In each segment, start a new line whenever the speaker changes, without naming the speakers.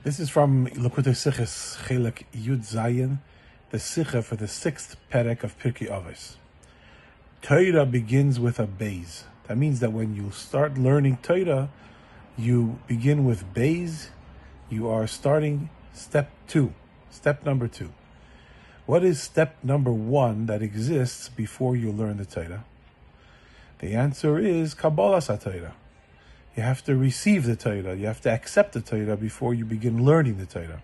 This is from Likkutei Sichos, Chelek Yud Zayin, the Sicha for the 6th Perek of Pirkei Avos. Torah begins with a Beis. That means that when you start learning Torah, you begin with Beis. You are starting step number 2. What is step number 1 that exists before you learn the Torah? The answer is Calabasas Torah. You have to receive the Torah. You have to accept the Torah before you begin learning the Torah.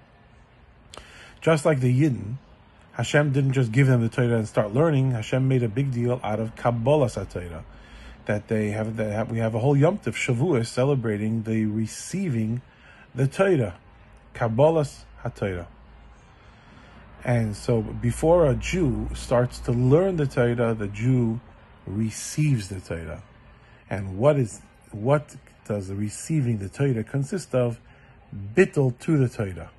Just like the Yidden, Hashem didn't just give them the Torah and start learning. Hashem made a big deal out of Calabasas Torah. We have a whole Yom Tov Shavuos celebrating the receiving the Torah, Calabasas HaTorah. And so before a Jew starts to learn the Torah, the Jew receives the Torah. And what does the receiving the Torah consist of? Bittul to the Torah.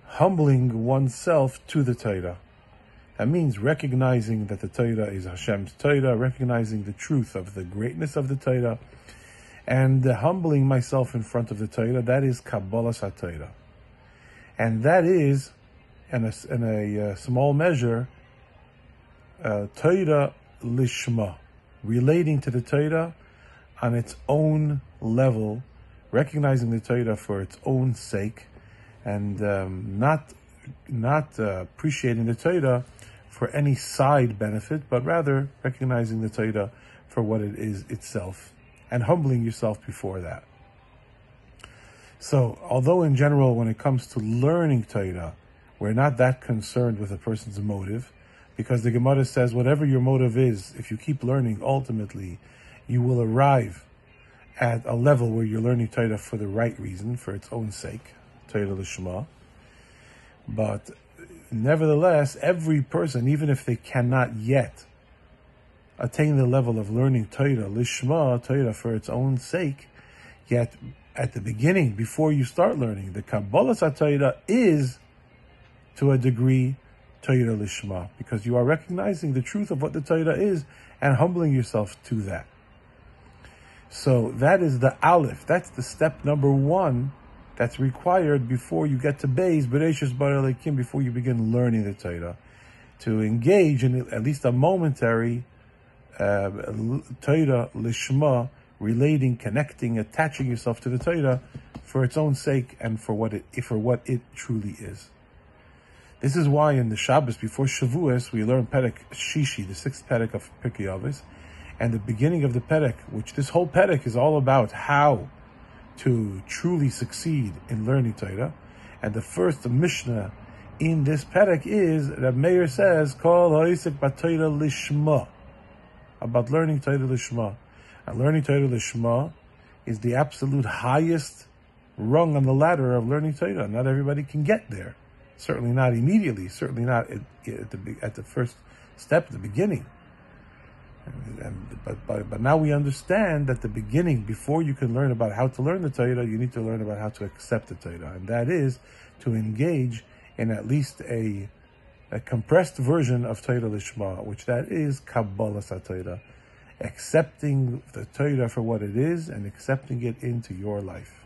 Humbling oneself to the Torah. That means recognizing that the Torah is Hashem's Torah, recognizing the truth of the greatness of the Torah, and humbling myself in front of the Torah. That is Calabasas HaTorah. And that is, in a small measure, Torah Lishma, relating to the Torah on its own level, recognizing the Torah for its own sake, and not appreciating the Torah for any side benefit, but rather recognizing the Torah for what it is itself, and humbling yourself before that. So, although in general, when it comes to learning Torah, we're not that concerned with a person's motive, because the Gemara says whatever your motive is, if you keep learning, ultimately you will arrive at a level where you're learning Torah for the right reason, for its own sake, Torah Lishma. But nevertheless, every person, even if they cannot yet attain the level of learning Torah Lishma, Torah for its own sake, yet at the beginning, before you start learning, the Calabasas Torah is, to a degree, Torah Lishma, because you are recognizing the truth of what the Torah is and humbling yourself to that. So that is the Aleph. That's the step number 1 that's required before you get to Beis, Bereshis Bar Elikim, before you begin learning the Torah, to engage in at least a momentary Torah Lishma, relating, connecting, attaching yourself to the Torah for its own sake and for what it truly is. This is why in the Shabbos before Shavuos we learn Perek Shishi, the 6th Perek of Pirkei Avos, and the beginning of the Perek, which this whole Perek is all about how to truly succeed in learning Torah. And the first Mishnah in this Perek is, Rabbi Meir says, Kol ha'isek b'Torah lishma, about learning Torah Lishma. And learning Torah Lishma is the absolute highest rung on the ladder of learning Torah. Not everybody can get there. Certainly not immediately. Certainly not at the first step, at the beginning. But now we understand that the beginning, before you can learn about how to learn the Torah, you need to learn about how to accept the Torah. And that is to engage in at least a compressed version of Torah Lishma, which that is Calabasas Torah. Accepting the Torah for what it is and accepting it into your life.